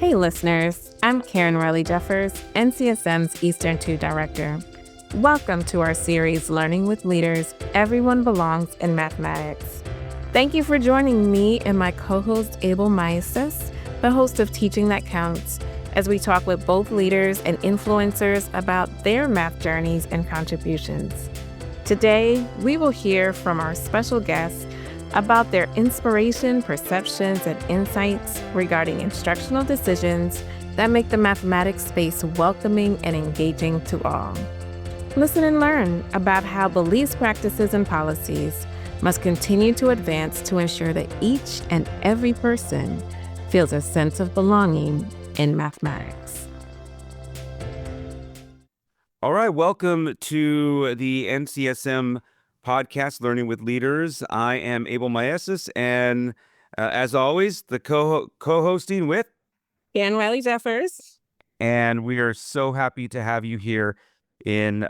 Hey listeners, I'm Karen Riley Jeffers, NCSM's Eastern 2 Director. Welcome to our series, Learning with Leaders, Everyone Belongs in Mathematics. Thank you for joining me and my co-host Abel Maestas, the host of Teaching That Counts, as we talk with both leaders and influencers about their math journeys and contributions. Today, we will hear from our special guests about their inspiration, perceptions, and insights regarding instructional decisions that make the mathematics space welcoming and engaging to all. Listen and learn about how beliefs, practices, and policies must continue to advance to ensure that each and every person feels a sense of belonging in mathematics. All right, welcome to the NCSM podcast, Learning with Leaders. I am Abel Maestas, and as always, the co-hosting with Karen Riley Jeffers. And we are so happy to have you here in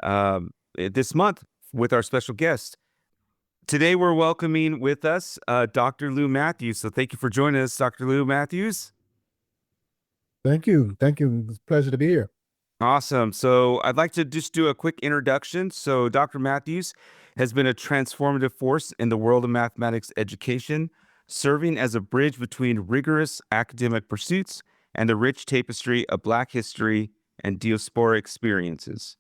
this month with our special guest. Today, we're welcoming with us Dr. Lou Matthews. So thank you for joining us, Dr. Lou Matthews. Thank you. It's a pleasure to be here. Awesome. So I'd like to just do a quick introduction. So Dr. Matthews has been a transformative force in the world of mathematics education, serving as a bridge between rigorous academic pursuits and the rich tapestry of Black history and diaspora experiences.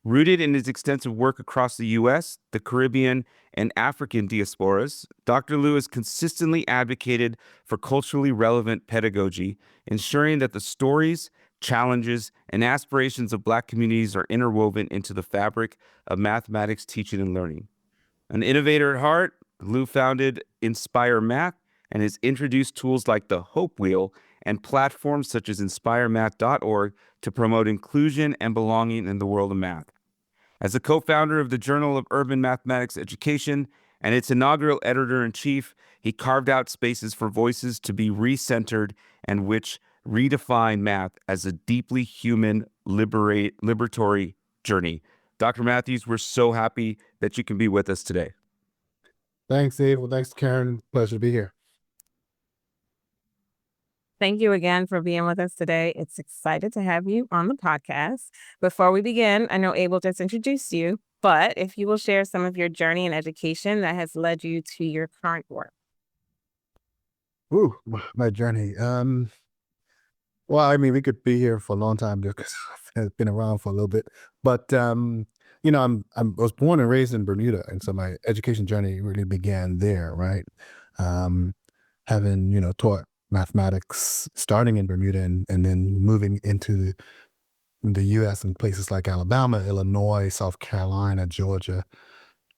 Rooted in his extensive work across the U.S., the Caribbean, and African diasporas, Dr. Lou has consistently advocated for culturally relevant pedagogy, ensuring that the stories, challenges, and aspirations of Black communities are interwoven into the fabric of mathematics teaching and learning. An innovator at heart, Lou founded Inspire Math and has introduced tools like the Hope Wheel and platforms such as inspiremath.org to promote inclusion and belonging in the world of math. As a co-founder of the Journal of Urban Mathematics Education and its inaugural editor-in-chief, he carved out spaces for voices to be recentered and which redefine math as a deeply human, liberatory journey. Dr. Matthews, we're so happy that you can be with us today. Thanks, Abel. Thanks, Karen. Pleasure to be here. Thank you again for being with us today. It's excited to have you on the podcast. Before we begin, I know Abel just introduced you, but if you will share some of your journey in education that has led you to your current work. Ooh, my journey. Well, I mean, we could be here for a long time because I've been around for a little bit. But I was born and raised in Bermuda, and so my education journey really began there, right? Having taught mathematics starting in Bermuda and then moving into the U.S. and places like Alabama, Illinois, South Carolina, Georgia,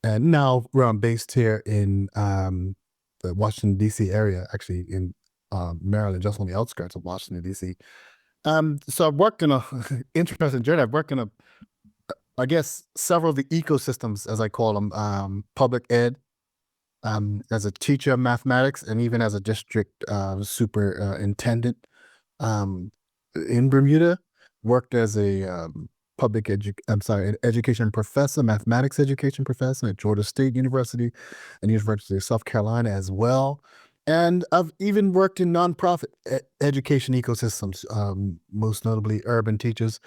and now where I'm based here in the Washington D.C. area, actually in Maryland, just on the outskirts of Washington D.C. So I've worked in a interesting journey. I've worked in I guess several of the ecosystems, as I call them, public ed, as a teacher of mathematics, and even as a district superintendent in Bermuda. Worked as a education professor, mathematics education professor at Georgia State University and University of South Carolina as well. And I've even worked in nonprofit education ecosystems, most notably Urban Teachers,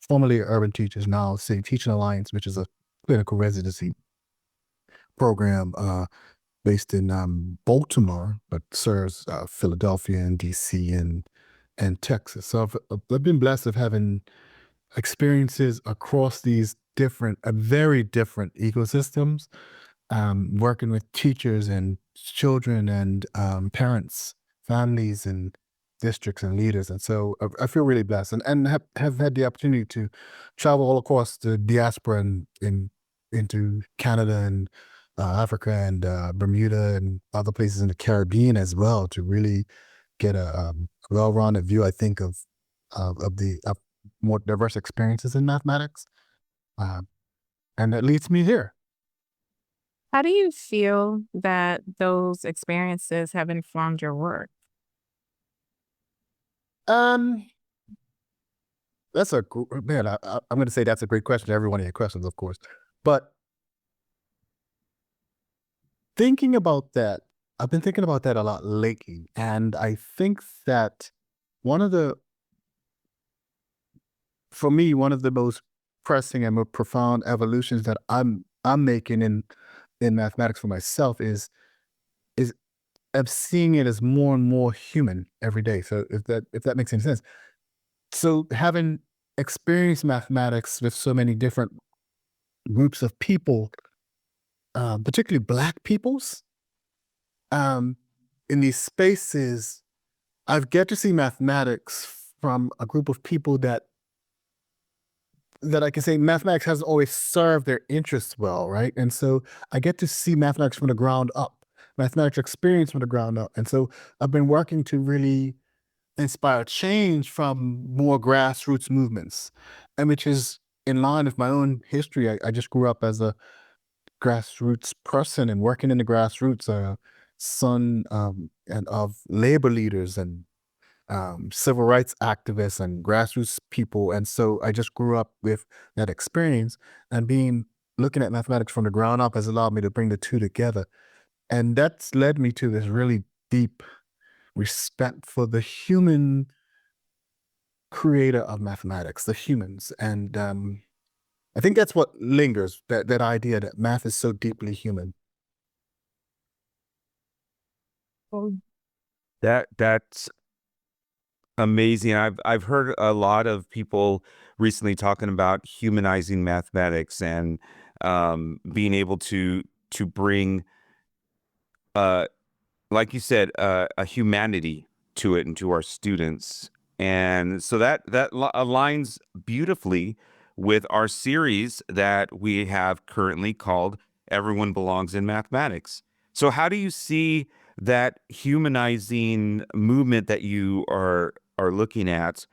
formerly Urban Teachers, now City Teaching Alliance, which is a clinical residency program based in Baltimore, but serves Philadelphia and DC and Texas. So I've been blessed of having experiences across these very different ecosystems, working with teachers and children and parents, families and districts and leaders. And so I feel really blessed and have had the opportunity to travel all across the diaspora and into Canada and Africa and Bermuda and other places in the Caribbean as well to really get a well-rounded view, I think, of the more diverse experiences in mathematics. And that leads me here. How do you feel that those experiences have informed your work? That's I'm going to say that's a great question. Every one of your questions, of course. But thinking about that, I've been thinking about that a lot lately. And I think that one of the for me, one of the most pressing and more profound evolutions that I'm making in mathematics for myself is I'm seeing it as more and more human every day. So if that makes any sense. So having experienced mathematics with so many different groups of people, particularly Black peoples, in these spaces, I've get to see mathematics from a group of people that I can say mathematics hasn't always served their interests well, right? And so I get to see mathematics from the ground up, mathematics experience from the ground up. And so I've been working to really inspire change from more grassroots movements, and which is in line with my own history. I just grew up as a grassroots person and working in the grassroots, son and of labor leaders and civil rights activists and grassroots people. And so I just grew up with that experience, and looking at mathematics from the ground up has allowed me to bring the two together. And that's led me to this really deep respect for the human creator of mathematics, the humans. And I think that's what lingers, that idea that math is so deeply human. That's amazing. I've heard a lot of people recently talking about humanizing mathematics and being able to bring like you said, a humanity to it and to our students. And so that aligns beautifully with our series that we have currently called Everyone Belongs in Mathematics. So how do you see that humanizing movement that you are looking at,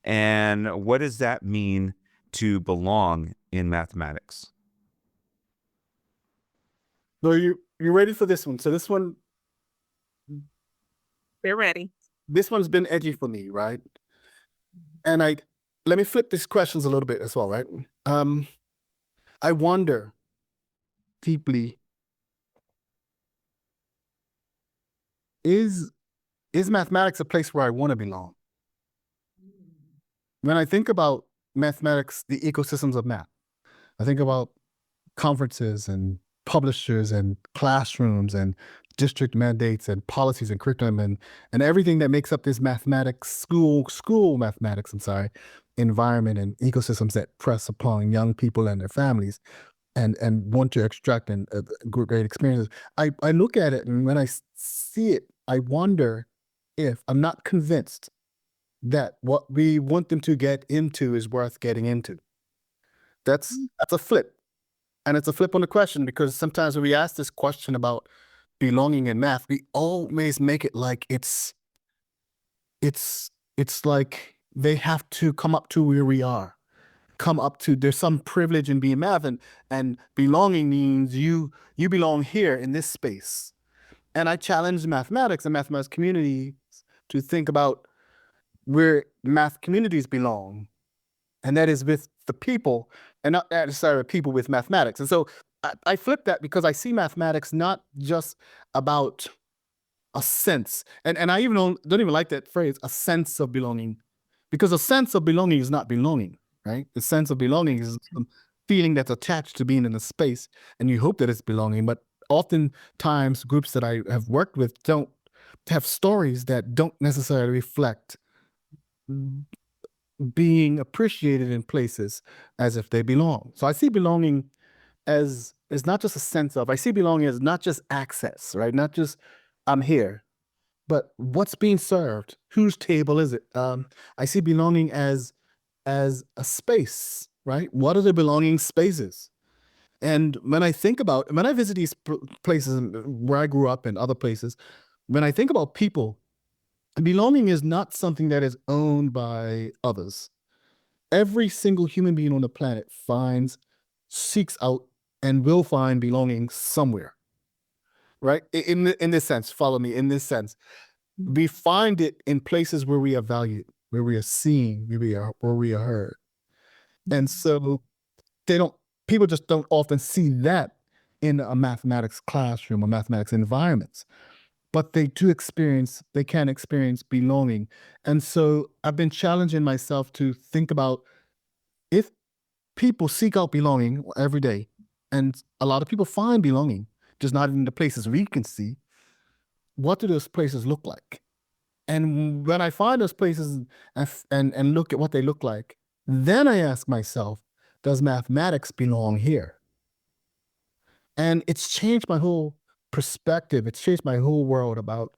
and what does that mean to belong in mathematics? So you ready for this one? So We're ready. this one's been edgy for me, right? And let me flip these questions a little bit as well, right? I wonder deeply, is mathematics a place where I want to belong? When I think about mathematics, the ecosystems of math, I think about conferences and publishers and classrooms and district mandates and policies and curriculum and everything that makes up this mathematics school mathematics, environment and ecosystems that press upon young people and their families and want to extract and great experiences. I look at it, and when I see it, I wonder if I'm not convinced that what we want them to get into is worth getting into. That's a flip. And it's a flip on the question, because sometimes when we ask this question about belonging in math, we always make it like it's like they have to come up to where we are, there's some privilege in being math, and belonging means you belong here in this space. And I challenge mathematics and mathematics communities to think about where math communities belong, and that is with the people, and not necessarily people with mathematics. And so I flip that, because I see mathematics not just about a sense, and I even don't even like that phrase, a sense of belonging, because a sense of belonging is not belonging, right? The sense of belonging is a feeling that's attached to being in a space, and you hope that it's belonging. But oftentimes, groups that I have worked with don't have stories that don't necessarily reflect being appreciated in places as if they belong. So I see belonging as not just a sense of, I see belonging as not just access, right? Not just I'm here, but what's being served? Whose table is it? I see belonging as a space, right? What are the belonging spaces? And when I visit these places where I grew up and other places, when I think about people, belonging is not something that is owned by others. Every single human being on the planet seeks out, and will find belonging somewhere, right? In this sense, follow me, in this sense. We find it in places where we are valued, where we are seen, where we are heard. And so people just don't often see that in a mathematics classroom or mathematics environments, but they can experience belonging. And so I've been challenging myself to think about people seek out belonging every day, and a lot of people find belonging, just not in the places we can see. What do those places look like? And when I find those places and look at what they look like, then I ask myself, does mathematics belong here? And it's changed my whole perspective. It's changed my whole world about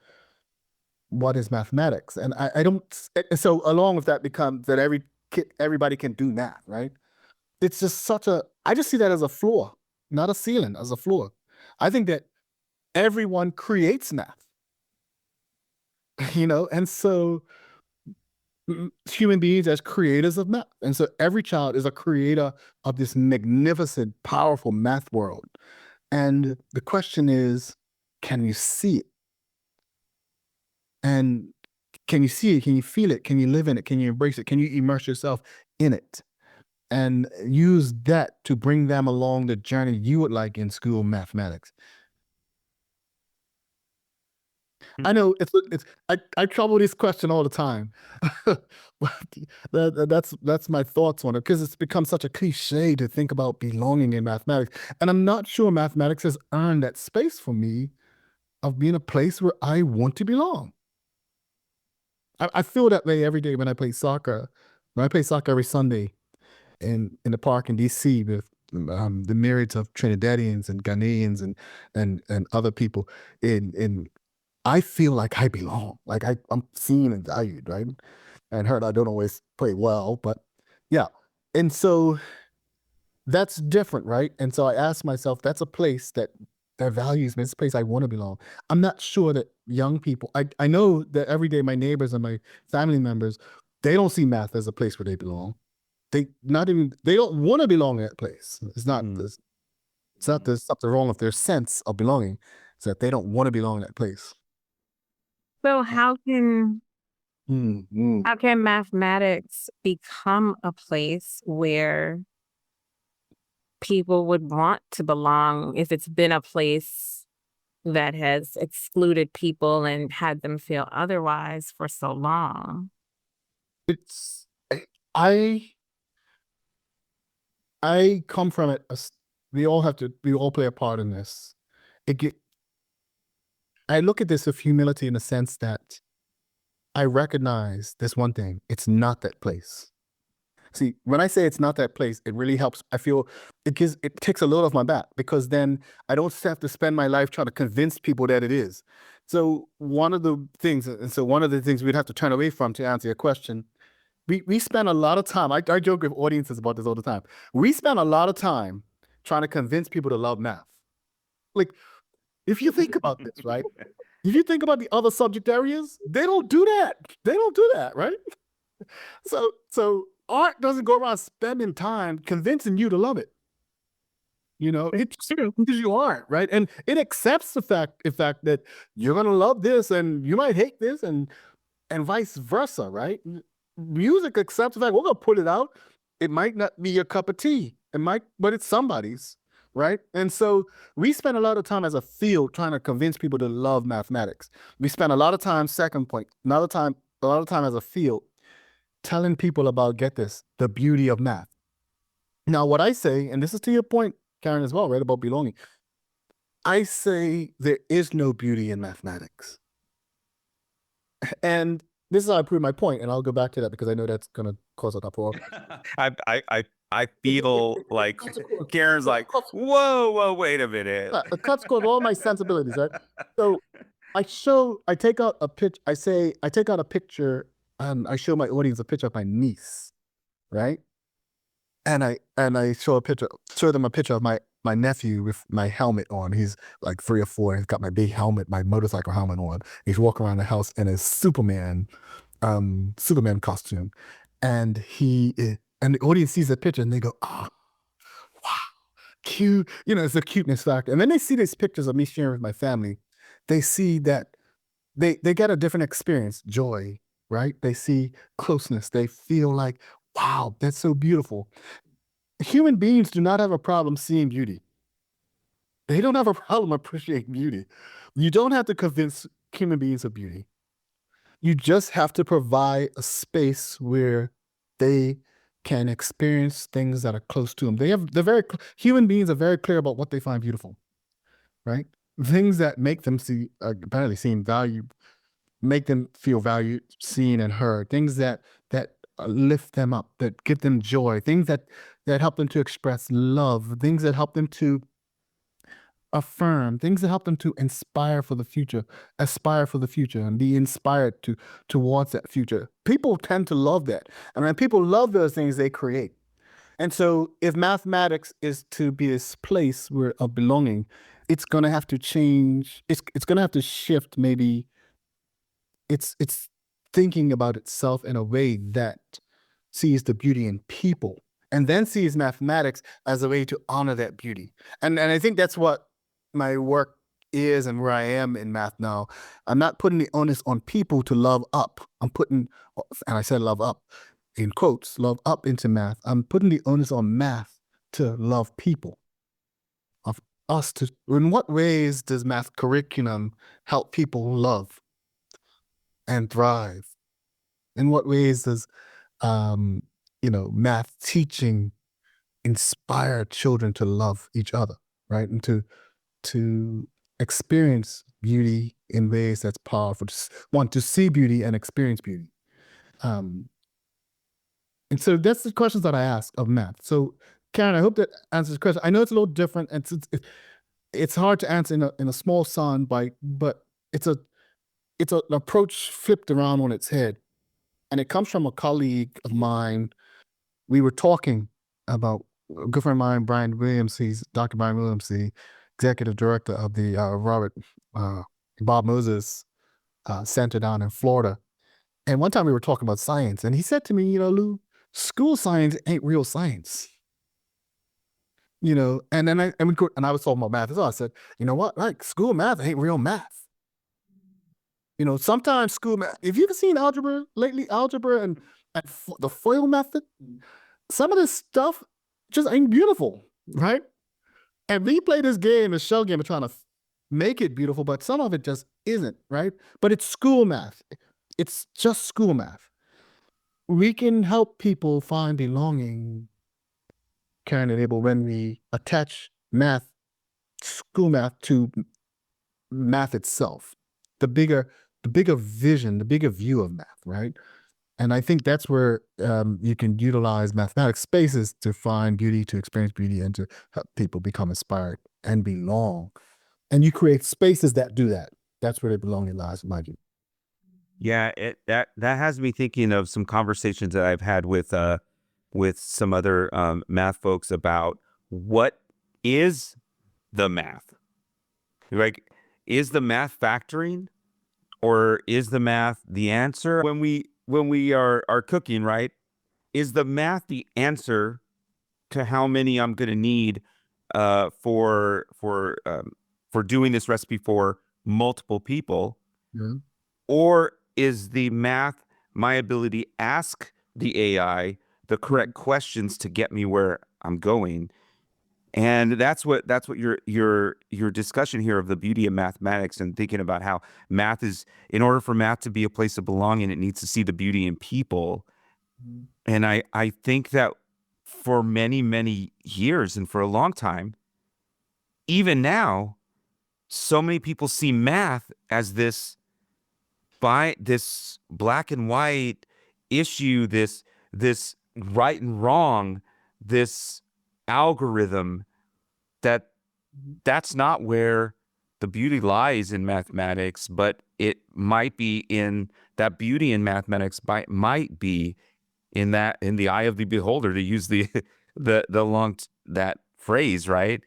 what is mathematics. And I don't, so along with that becomes that everybody can do math, right? It's just I just see that as a floor, not a ceiling, as a floor. I think that everyone creates math, and so human beings as creators of math. And so every child is a creator of this magnificent, powerful math world. And the question is, can you see it? And can you see it? Can you feel it? Can you live in it? Can you embrace it? Can you immerse yourself in it? And use that to bring them along the journey you would like in school mathematics. I know I trouble this question all the time. That's my thoughts on it, because it's become such a cliche to think about belonging in mathematics. And I'm not sure mathematics has earned that space for me of being a place where I want to belong. I feel that way every day when I play soccer. When I play soccer every Sunday in the park in DC with the myriads of Trinidadians and Ghanaians and other people I feel like I belong, like I'm seen and valued, right? And heard I don't always play well, but yeah. And so that's different, right? And so I ask myself, that's a place that values me. It's a place I want to belong. I'm not sure that young people, I know that every day my neighbors and my family members, they don't see math as a place where they belong. They don't want to belong in that place. It's not there's something wrong with their sense of belonging. It's that they don't want to belong in that place. So how can mathematics become a place where people would want to belong if it's been a place that has excluded people and had them feel otherwise for so long? I come from it. We all play a part in this. I look at this with humility in the sense that I recognize this one thing. It's not that place. See, when I say it's not that place, it really helps. I feel it takes a load off my back, because then I don't have to spend my life trying to convince people that it is. So one of the things we'd have to turn away from, to answer your question, we spend a lot of time. I joke with audiences about this all the time. We spend a lot of time trying to convince people to love math. Like, if you think about this, right? If you think about the other subject areas, they don't do that. They don't do that, right? So art doesn't go around spending time convincing you to love it. It gives you art, right? And it accepts the fact that you're gonna love this and you might hate this, and vice versa, right? Music accepts the fact we're gonna put it out. It might not be your cup of tea. But it's somebody's, right? And so we spend a lot of time as a field trying to convince people to love mathematics. We spend a lot of time, a lot of time as a field telling people about, get this, the beauty of math. Now, what I say, and this is to your point, Karen, as well, right, about belonging, I say there is no beauty in mathematics. And this is how I prove my point, and I'll go back to that because I know that's going to cause an uproar. I feel like Karen's like, whoa, wait a minute. It cuts across all my sensibilities, right? So I take out a picture, and I show my audience a picture of my niece, right? And I show them a picture of my nephew with my helmet on. He's like 3 or 4. He's got my big helmet, my motorcycle helmet on. He's walking around the house in a Superman costume. And the audience sees that picture and they go, oh, wow, cute. It's a cuteness factor. And then they see these pictures of me sharing with my family. They see that they get a different experience, joy, right? They see closeness. They feel like, wow, that's so beautiful. Human beings do not have a problem seeing beauty. They don't have a problem appreciating beauty. You don't have to convince human beings of beauty. You just have to provide a space where they can experience things that are close to them. Human beings are very clear about what they find beautiful, right? Things that make them apparently seem value, make them feel valued, seen, and heard. Things that lift them up, that give them joy. Things that help them to express love. Things that help them to affirm. Things that help them to aspire for the future, and be inspired towards that future. People tend to love that, and when people love those things, they create. And so, if mathematics is to be this place of belonging, it's going to have to change. It's going to have to shift. Maybe it's thinking about itself in a way that sees the beauty in people, and then sees mathematics as a way to honor that beauty. And I think that's what my work is, and where I am in math now. I'm not putting the onus on people to love up. I'm putting, and I said love up in quotes, love up into math. I'm putting the onus on math to love people. Of us to, in what ways does math curriculum help people love and thrive? In what ways does math teaching inspire children to love each other, right? And to experience beauty in ways that's powerful. Want to see beauty and experience beauty. And so that's the questions that I ask of math. So, Karen, I hope that answers the question. I know it's a little different, and it's hard to answer in a small sound bite, but it's an approach flipped around on its head. And it comes from a colleague of mine. We were talking about a good friend of mine, Dr. Brian Williams, the executive director of the Bob Moses Center down in Florida. And one time we were talking about science, and he said to me, Lou, school science ain't real science. And then I was talking about math as well. I said, you know what? Like, school math ain't real math. Sometimes school math, if you've seen algebra lately, and the FOIL method, some of this stuff just ain't beautiful, right? And we play this game, this shell game, of trying to make it beautiful, but some of it just isn't, right? But it's school math. It's just school math. We can help people find belonging, Karen and Abel, when we attach school math to math itself, the bigger vision, the bigger view of math, right? And I think that's where you can utilize mathematics spaces to find beauty, to experience beauty, and to help people become inspired and belong. And you create spaces that do that. That's where the belonging lies, in my view. Yeah, that has me thinking of some conversations that I've had with some other math folks about what is the math. Like, is the math factoring, or is the math the answer? When we are cooking, right? Is the math the answer to how many I'm going to need for doing this recipe for multiple people? Yeah. Or is the math my ability to ask the AI the correct questions to get me where I'm going? And that's what your discussion here of the beauty of mathematics, and thinking about how math is, in order for math to be a place of belonging, it needs to see the beauty in people. And I think that for many, many years, and for a long time, even now, so many people see math as this black and white issue, this right and wrong, this algorithm, that's not where the beauty lies in mathematics, but it might be in that beauty in mathematics might be in the eye of the beholder, to use that phrase, right?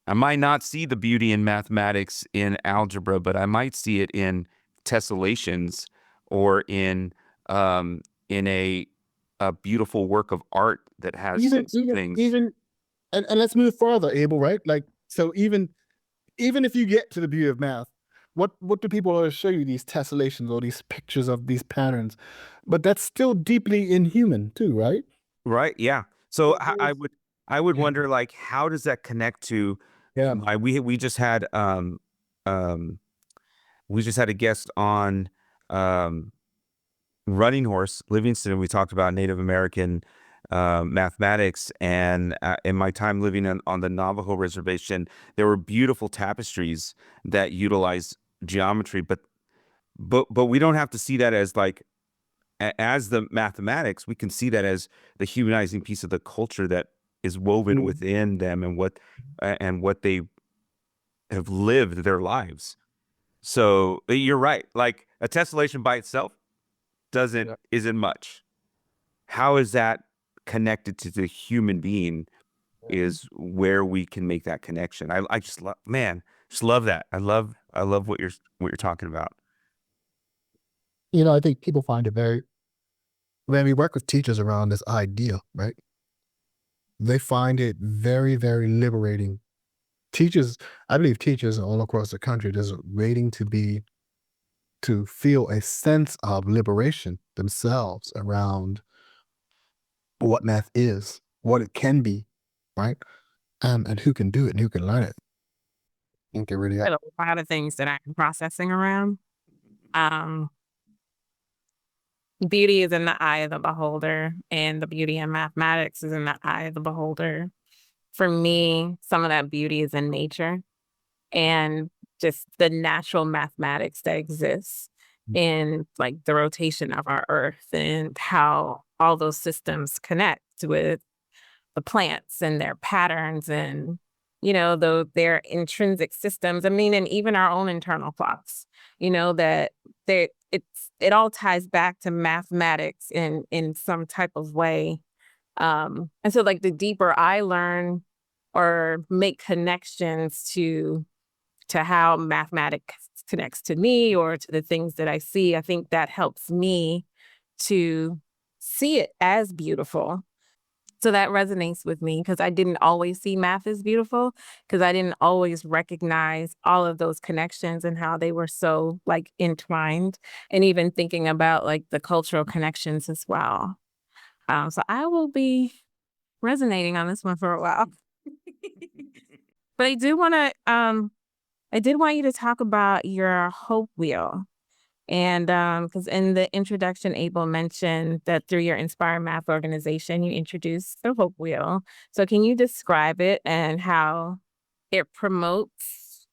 I might not see the beauty in mathematics in algebra, but I might see it in tessellations, or in a beautiful work of art that has things. And let's move further, Abel, right? Like, so even if you get to the beauty of math, what do people always show you? These tessellations or these pictures of these patterns, but that's still deeply inhuman too, right? Right. Yeah. So I would wonder, like, how does that connect to? Yeah. We just had a guest on Running Horse Livingston. We talked about Native American mathematics. And in my time living on the Navajo reservation, there were beautiful tapestries that utilize geometry, but we don't have to see that as like as the mathematics. We can see that as the humanizing piece of the culture that is woven within them, and what they have lived their lives. So you're right. Like a tessellation by itself isn't much. How is that connected to the human being is where we can make that connection. I just love, man, just love that. I love what you're talking about. I think people find it very, when we work with teachers around this idea, right? They find it very, very liberating. I believe teachers all across the country just waiting to feel a sense of liberation themselves around what math is, what it can be, right? And who can do it and who can learn it. I think it really A lot of things that I'm processing around. Beauty is in the eye of the beholder, and the beauty in mathematics is in the eye of the beholder. For me, some of that beauty is in nature and just the natural mathematics that exists in like the rotation of our earth and how all those systems connect with the plants and their patterns and their intrinsic systems. I mean, and even our own internal clocks, that it all ties back to mathematics in some type of way. And so like the deeper I learn or make connections to how mathematics connects to me or to the things that I see, I think that helps me to see it as beautiful. So that resonates with me because I didn't always see math as beautiful, because I didn't always recognize all of those connections and how they were so like entwined, and even thinking about like the cultural connections as well. So I will be resonating on this one for a while. But I did want you to talk about your hope wheel. And because in the introduction, Abel mentioned that through your Inspire Math organization, you introduced the Hope Wheel. So can you describe it and how it promotes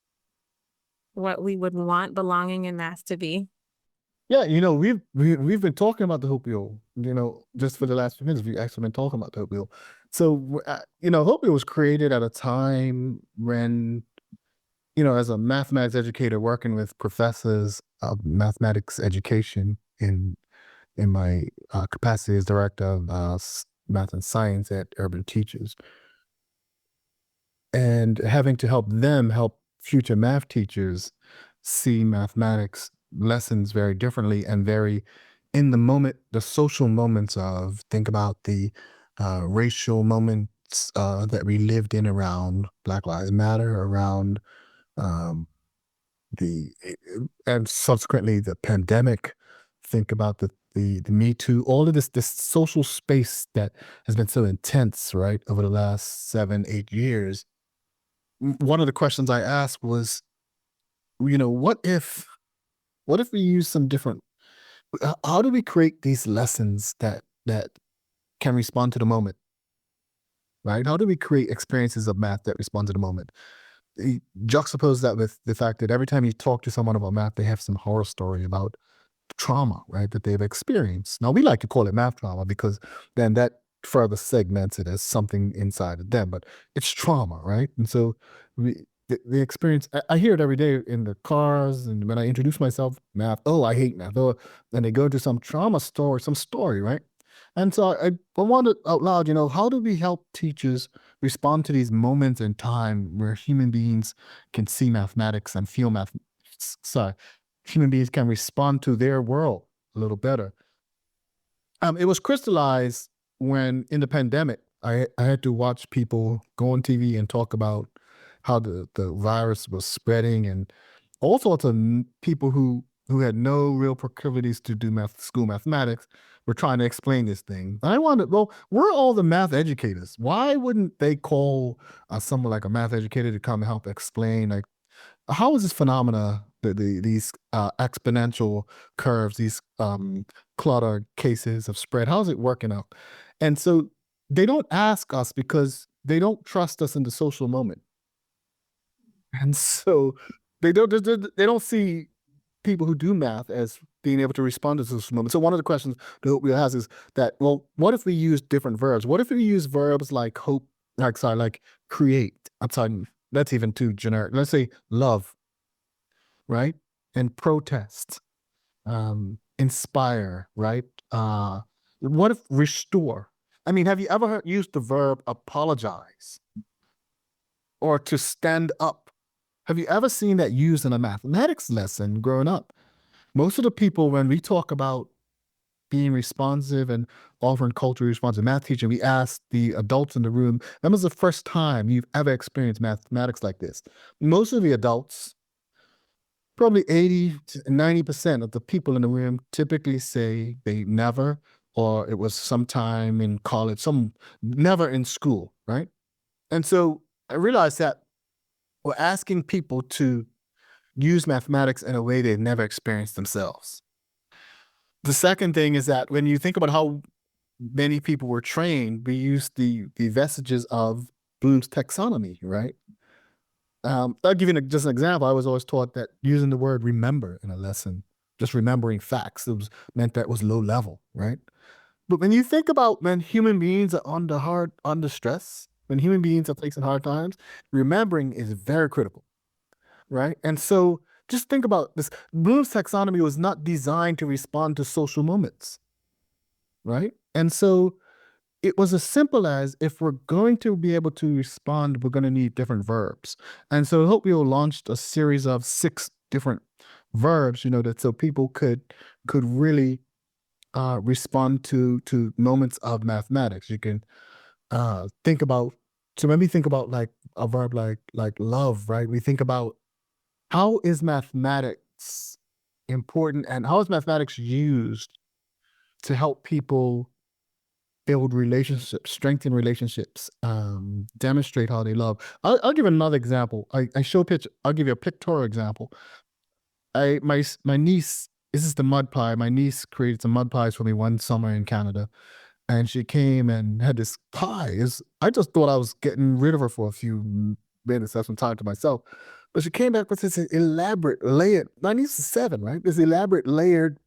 what we would want belonging in math to be? Yeah, we've been talking about the Hope Wheel, just for the last few minutes. We've actually been talking about the Hope Wheel. So, Hope Wheel was created at a time when, as a mathematics educator working with professors of mathematics education in my capacity as director of math and science at Urban Teachers, and having to help future math teachers see mathematics lessons very differently and very in the moment, the social moments of, think about the racial moments that we lived in around Black Lives Matter, around um, and subsequently the pandemic. Think about the Me Too, all of this social space that has been so intense, right, over the last 7-8 years. One of the questions I asked was, what if we use some different, how do we create these lessons that can respond to the moment, right? How do we create experiences of math that respond to the moment? Juxtapose that with the fact that every time you talk to someone about math, they have some horror story about trauma, right, that they've experienced. Now, we like to call it math trauma because then that further segments it as something inside of them, but it's trauma, right? And so the experience, I hear it every day in the cars, and when I introduce myself, math, oh, I hate math, oh, and they go to some trauma story, some story, right? And so I wondered out loud, how do we help teachers respond to these moments in time where human beings can see mathematics and feel math? Sorry, human beings can respond to their world a little better. It was crystallized when in the pandemic, I had to watch people go on TV and talk about how the virus was spreading, and all sorts of people who had no real proclivities to do school mathematics were trying to explain this thing. And I wondered, well, we're all the math educators. Why wouldn't they call someone like a math educator to come and help explain, like, how is this phenomena, these exponential curves, these clutter cases of spread, how's it working out? And so they don't ask us because they don't trust us in the social moment. And so they don't see people who do math as being able to respond to social moment. So one of the questions that we ask is that, well, what if we use different verbs? What if we use verbs like hope, like create? I'm sorry, that's even too generic. Let's say love, right? And protest, inspire, right? What if restore? I mean, have you ever used the verb apologize or to stand up? Have you ever seen that used in a mathematics lesson growing up? Most of the people, when we talk about being responsive and offering culturally responsive math teaching, we ask the adults in the room, when was the first time you've ever experienced mathematics like this? Most of the adults, probably 80 to 90% of the people in the room typically say they never, or it was sometime in college, never in school, right? And so I realized that we're asking people to use mathematics in a way they've never experienced themselves. The second thing is that when you think about how many people were trained, we use the vestiges of Bloom's taxonomy, right? I'll give you just an example. I was always taught that using the word remember in a lesson, just remembering facts, meant that was low level, right? But when you think about when human beings are under stress, when human beings are facing hard times, remembering is very critical, right? And so just think about this. Bloom's taxonomy was not designed to respond to social moments, right? And so it was as simple as, if we're going to be able to respond, we're going to need different verbs. And so Hope Wheel launched a series of 6 different verbs, that so people could really respond to moments of mathematics. You can think about, so when we think about like a verb like love, right? We think about, how is mathematics important, and how is mathematics used to help people build relationships, strengthen relationships, demonstrate how they love. I'll give another example. I show a picture. I'll give you a pictorial example. My niece, this is the mud pie. My niece created some mud pies for me one summer in Canada, and she came and had this pie. I just thought I was getting rid of her for a few minutes, have some time to myself. But she came back with this elaborate layered. My niece is 7, right? This elaborate layered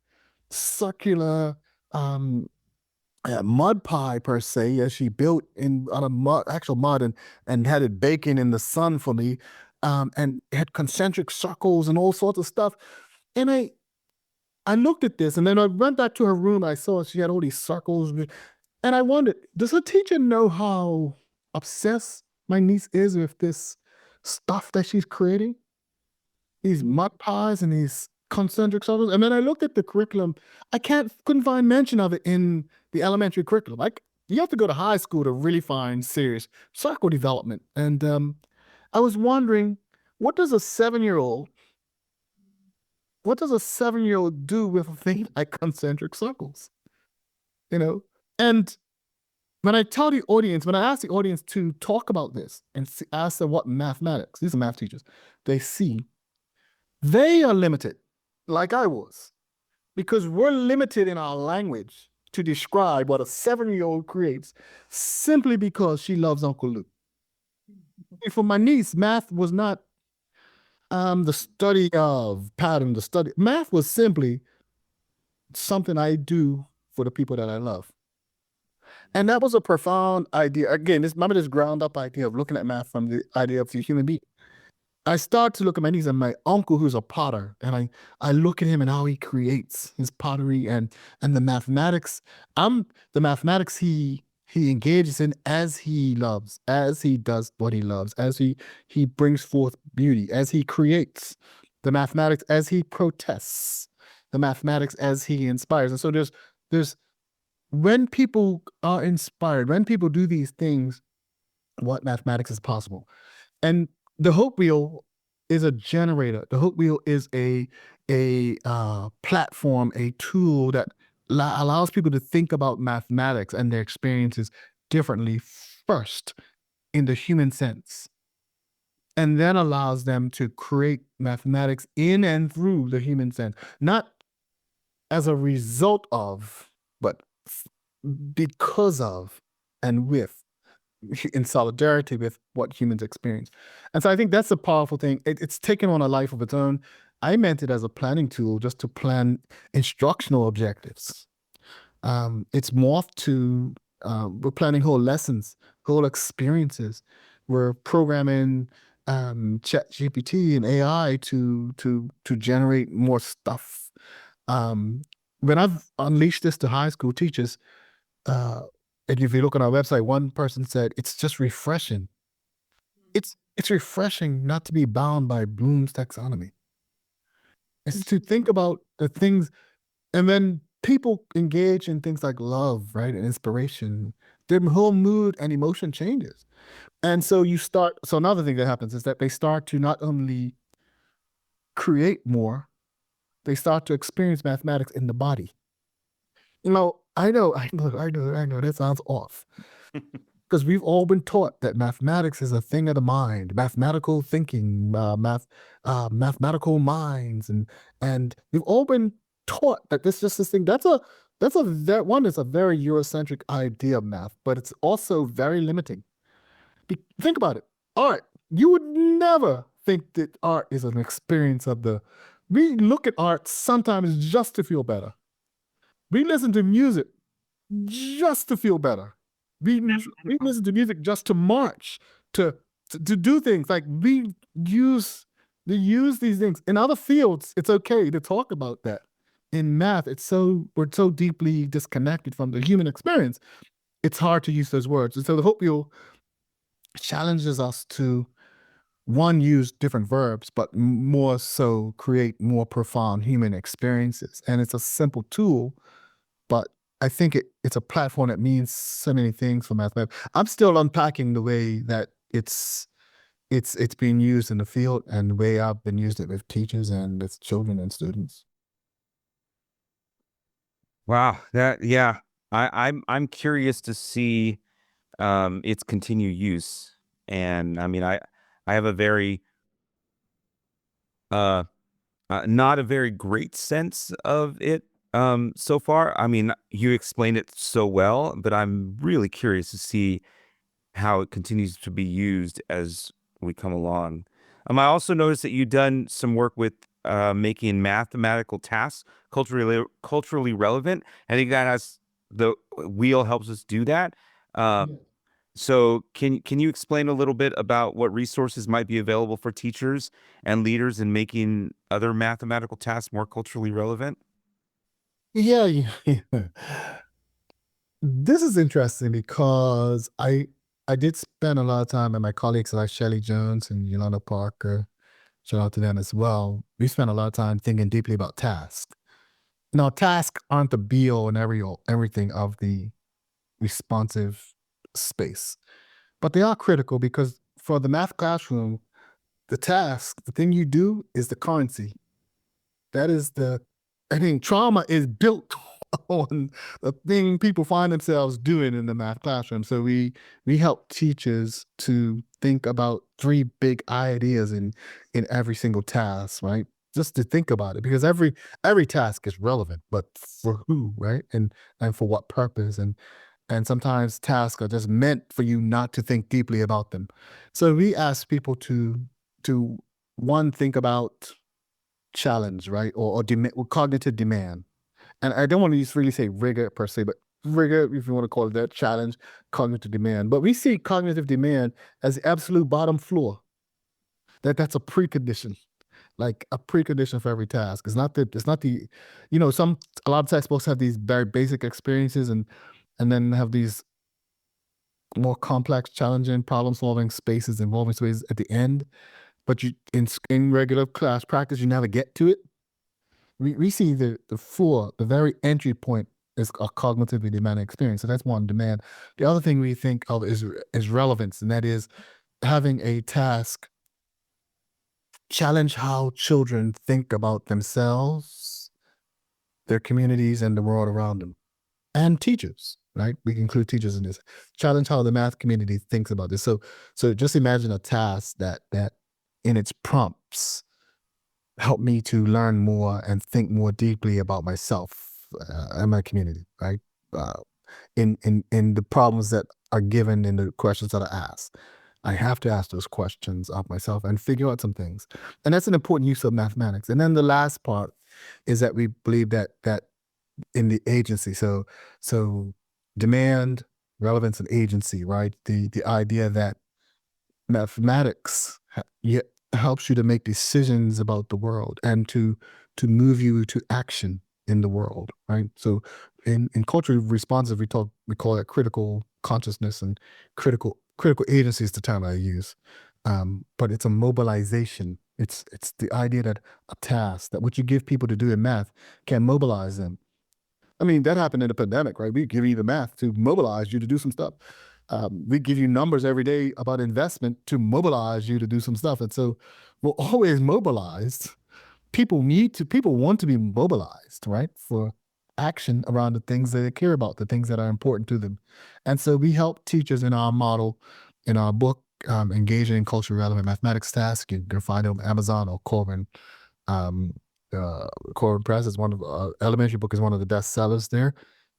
circular mud pie per se, as she built out of actual mud, and had it baking in the sun for me, and had concentric circles and all sorts of stuff. And I looked at this, and then I went back to her room. I saw she had all these circles, and I wondered, does her teacher know how obsessed my niece is with this stuff that she's creating? These mud pies and these concentric circles. And then I looked at the curriculum. I couldn't find mention of it in the elementary curriculum. You have to go to high school to really find serious circle development. And I was wondering, what does a 7-year-old do with a thing like concentric circles? And when I ask the audience to talk about this and ask them what mathematics, these are math teachers, they see, they are limited, like I was, because we're limited in our language to describe what a 7-year-old creates simply because she loves Uncle Lou. For my niece, math was not the study of pattern, math was simply something I do for the people that I love. And that was a profound idea. Again, remember this ground up idea of looking at math from the idea of the human being. I start to look at my niece and my uncle, who's a potter, and I look at him and how he creates his pottery and the mathematics. The mathematics he engages in as he loves, as he does what he loves, as he brings forth beauty, as he creates, the mathematics as he protests, the mathematics as he inspires. And so there's when people are inspired, when people do these things, what mathematics is possible. And the Hope Wheel is a generator. The Hope Wheel is a platform, a tool that allows people to think about mathematics and their experiences differently first in the human sense, and then allows them to create mathematics in and through the human sense, not as a result of, but because of and with, in solidarity with what humans experience. And so I think that's a powerful thing. It's taken on a life of its own. I meant it as a planning tool just to plan instructional objectives. It's morphed to, we're planning whole lessons, whole experiences. We're programming Chat GPT and AI to generate more stuff. When I've unleashed this to high school teachers, and if you look on our website, one person said it's just refreshing. It's refreshing not to be bound by Bloom's taxonomy. It's to think about the things, and then people engage in things like love, right, and inspiration. Their whole mood and emotion changes. And so so another thing that happens is that they start to not only create more, they start to experience mathematics in the body. I know, that sounds off. Because we've all been taught that mathematics is a thing of the mind, mathematical thinking, mathematical minds, and we've all been taught that this thing. That's a very Eurocentric idea of math, but it's also very limiting. Think about it. Art. You would never think that art is an experience of the. We look at art sometimes just to feel better. We listen to music just to feel better. We listen to music just to march, to do things. Like we use these things. In other fields, it's okay to talk about that. In math, we're so deeply disconnected from the human experience. It's hard to use those words. And so the Hope Wheel challenges us to, one, use different verbs, but more so create more profound human experiences. And it's a simple tool, but I think it's a platform that means so many things for mathematics. I'm still unpacking the way that it's being used in the field and the way I've been using it with teachers and with children and students. Wow, I'm curious to see its continued use. And I mean, I have a very not a very great sense of it so far. I mean, you explained it so well, but I'm really curious to see how it continues to be used as we come along. I also noticed that you've done some work with making mathematical tasks culturally relevant. I think that the wheel helps us do that. So can you explain a little bit about what resources might be available for teachers and leaders in making other mathematical tasks more culturally relevant? Yeah. This is interesting because I did spend a lot of time, and my colleagues like Shelley Jones and Yolanda Parker, shout out to them as well. We spent a lot of time thinking deeply about tasks. Now, tasks aren't the be-all and everything of the responsive space, but they are critical because for the math classroom, the task, the thing you do, is the currency. That is I think trauma is built on the thing people find themselves doing in the math classroom. So we help teachers to think about three big ideas in every single task, right? Just to think about it, because every task is relevant, but for who, right? And for what purpose? And sometimes tasks are just meant for you not to think deeply about them. So we ask people to one, think about challenge, right? Or cognitive demand. And I don't want to really say rigor per se, but rigor, if you want to call it that, challenge, cognitive demand. But we see cognitive demand as the absolute bottom floor. That's a precondition, like a precondition for every task. It's not the, a lot of textbooks have these very basic experiences and then have these more complex, challenging, problem-solving spaces, involving spaces at the end. But in regular class practice, you never get to it. We see the very entry point is a cognitively demanding experience. So that's one, demand. The other thing we think of is relevance, and that is having a task challenge how children think about themselves, their communities, and the world around them. And teachers, right? We include teachers in this. Challenge how the math community thinks about this. So just imagine a task that in its prompts help me to learn more and think more deeply about myself and my community, right? in the problems that are given in the questions that are asked. I have to ask those questions of myself and figure out some things. And that's an important use of mathematics. And then the last part is that we believe that in the agency, so demand, relevance, and agency, right? The idea that mathematics helps you to make decisions about the world and to move you to action in the world, right? So in culturally responsive, we call it critical consciousness, and critical agency is the term I use. But it's a mobilization. It's the idea that a task, that what you give people to do in math can mobilize them. I mean, that happened in the pandemic, right? We give you the math to mobilize you to do some stuff. We give you numbers every day about investment to mobilize you to do some stuff. And so we're always mobilized. People want to be mobilized, right? For action around the things that they care about, the things that are important to them. And so we help teachers in our model, in our book, Engaging in Culturally Relevant Mathematics Tasks. You can find it on Amazon or Corbin. Corbin Press is one of elementary book is one of the best sellers there.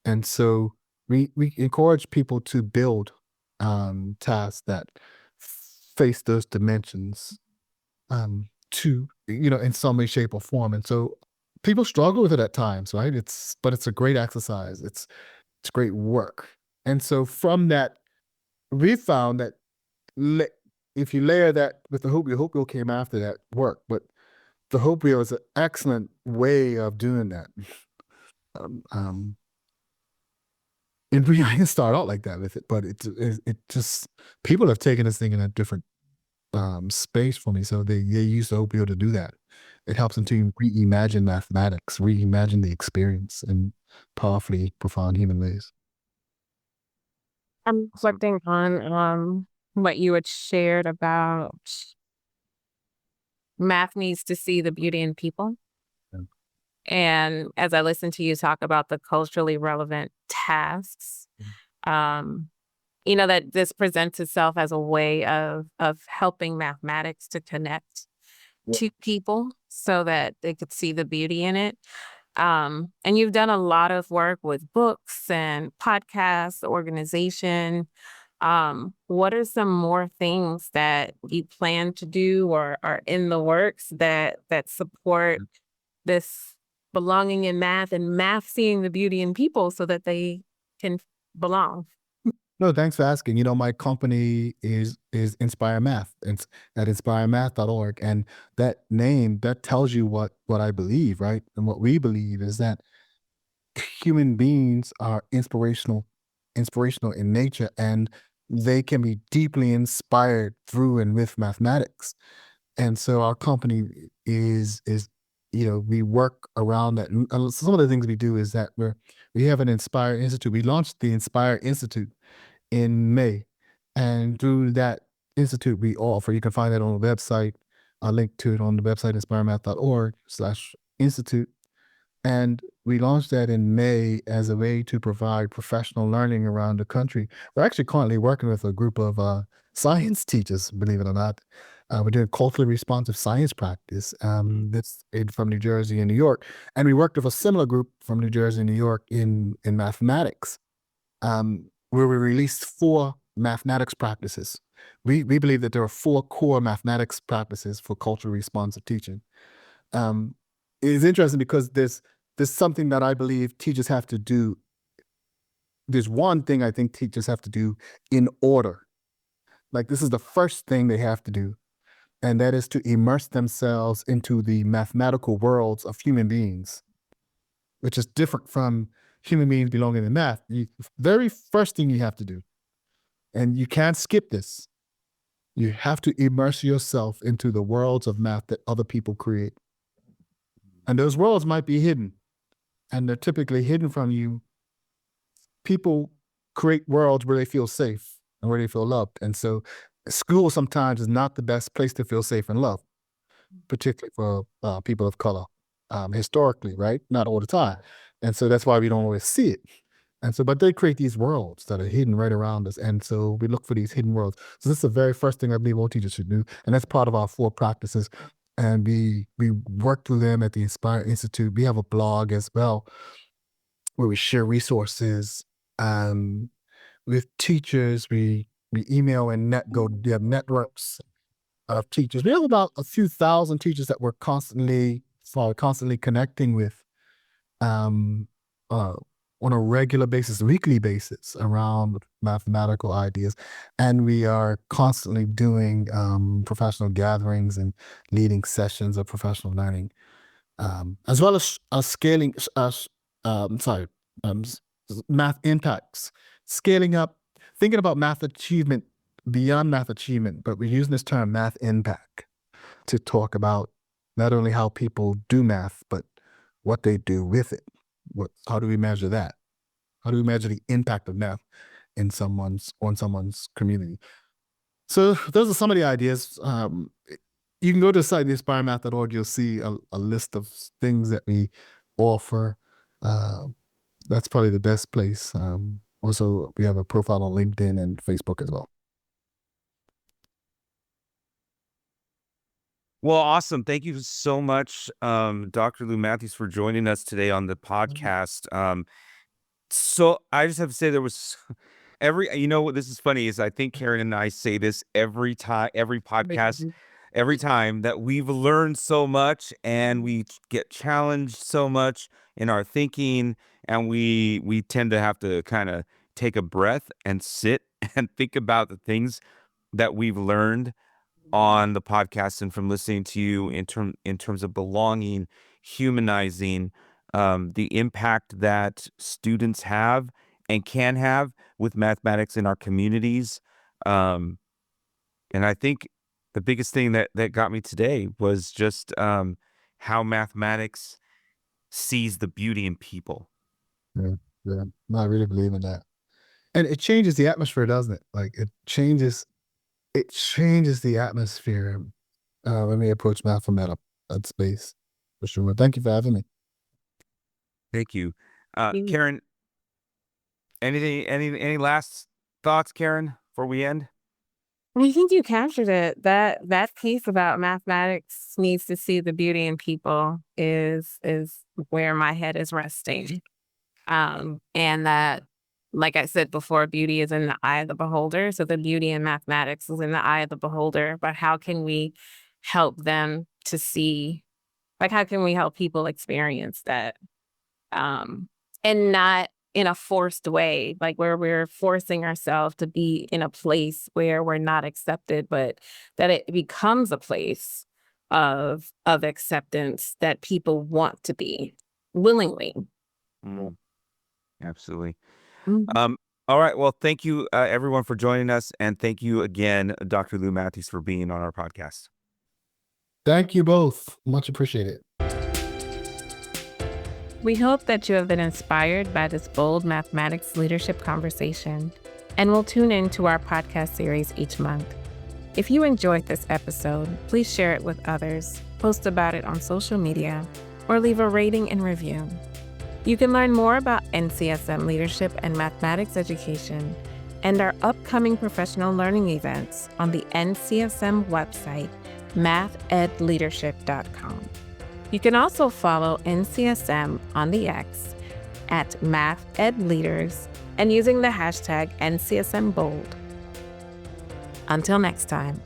And so we encourage people to build tasks that face those dimensions to, in some way, shape, or form. And so people struggle with it at times, right? But it's a great exercise. It's great work. And so from that, we found that if you layer that with the Hope Wheel came after that work, but the Hope Wheel is an excellent way of doing that. And we didn't start out like that with it, but it just, people have taken this thing in a different space for me. So they use the Hope Wheel to do that. It helps them to reimagine mathematics, reimagine the experience in powerfully profound human ways. I'm reflecting on what you had shared about math needs to see the beauty in people. Yeah. And as I listen to you talk about the culturally relevant tasks, that this presents itself as a way of helping mathematics to connect to people so that they could see the beauty in it. And you've done a lot of work with books and podcasts, organization. What are some more things that you plan to do or are in the works that support this belonging in math and math seeing the beauty in people so that they can belong? No, thanks for asking. My company is Inspire Math. It's at inspiremath.org. And that name, that tells you what I believe, right? And what we believe is that human beings are inspirational in nature, and they can be deeply inspired through and with mathematics. And so our company is we work around that. And some of the things we do is that we have an Inspire Institute. We launched the Inspire Institute in May, and through that institute we offer, you can find that on the website. I'll link to it on the website, inspiremath.org/institute. And we launched that in May as a way to provide professional learning around the country. We're actually currently working with a group of science teachers, believe it or not. We're doing culturally responsive science practice that's from New Jersey and New York. And we worked with a similar group from New Jersey and New York in mathematics, where we released 4 mathematics practices. We believe that there are 4 core mathematics practices for culturally responsive teaching. It's interesting because there's something that I believe teachers have to do. There's one thing I think teachers have to do in order. Like, this is the first thing they have to do, and that is to immerse themselves into the mathematical worlds of human beings, which is different from human beings belonging in math. The very first thing you have to do, and you can't skip this, you have to immerse yourself into the worlds of math that other people create. And those worlds might be hidden, and they're typically hidden from you. People create worlds where they feel safe and where they feel loved. And so school sometimes is not the best place to feel safe and loved, particularly for people of color, historically, right? Not all the time. And so that's why we don't always see it. And so, but they create these worlds that are hidden right around us. And so we look for these hidden worlds. So this is the very first thing I believe all teachers should do. And that's part of our 4 practices. And we work through them at the Inspire Institute. We have a blog as well where we share resources With teachers, we email and we have networks of teachers. We have about a few thousand teachers that we're constantly connecting with um, on a regular basis, weekly basis, around mathematical ideas. And we are constantly doing professional gatherings and leading sessions of professional learning, as well as scaling, math impacts, scaling up, thinking about math achievement beyond math achievement, but we're using this term math impact to talk about not only how people do math, but what they do with it. How do we measure that? How do we measure the impact of math on someone's community? So those are some of the ideas. You can go to the site, inspiremath.org. You'll see a list of things that we offer. That's probably the best place. Also, we have a profile on LinkedIn and Facebook as well. Well, awesome. Thank you so much, Dr. Lou Matthews, for joining us today on the podcast. So I just have to say there was what this is funny is I think Karen and I say this every podcast, every time, that we've learned so much and we get challenged so much in our thinking, and we tend to have to kind of take a breath and sit and think about the things that we've learned on the podcast and from listening to you in terms of belonging, humanizing, the impact that students have and can have with mathematics in our communities. And I think the biggest thing that got me today was just how mathematics sees the beauty in people. Yeah. No, I really believe in that. And it changes the atmosphere, doesn't it? Like it changes the atmosphere when we approach math from that space, for sure. Thank you for having me. Thank you. Karen, any last thoughts, Karen, before we end? I think you captured it. That piece about mathematics needs to see the beauty in people is where my head is resting. And that, like I said before, beauty is in the eye of the beholder. So the beauty in mathematics is in the eye of the beholder. But how can we help them to see, how can we help people experience that? And not in a forced way, like where we're forcing ourselves to be in a place where we're not accepted, but that it becomes a place of acceptance that people want to be willingly. Absolutely. All right. Well, thank you, everyone, for joining us. And thank you again, Dr. Lou Matthews, for being on our podcast. Thank you both. Much appreciated. We hope that you have been inspired by this bold mathematics leadership conversation and will tune in to our podcast series each month. If you enjoyed this episode, please share it with others, post about it on social media, or leave a rating and review. You can learn more about NCSM leadership and mathematics education and our upcoming professional learning events on the NCSM website, mathedleadership.com. You can also follow NCSM on the X at mathedleaders and using the hashtag NCSMBold. Until next time.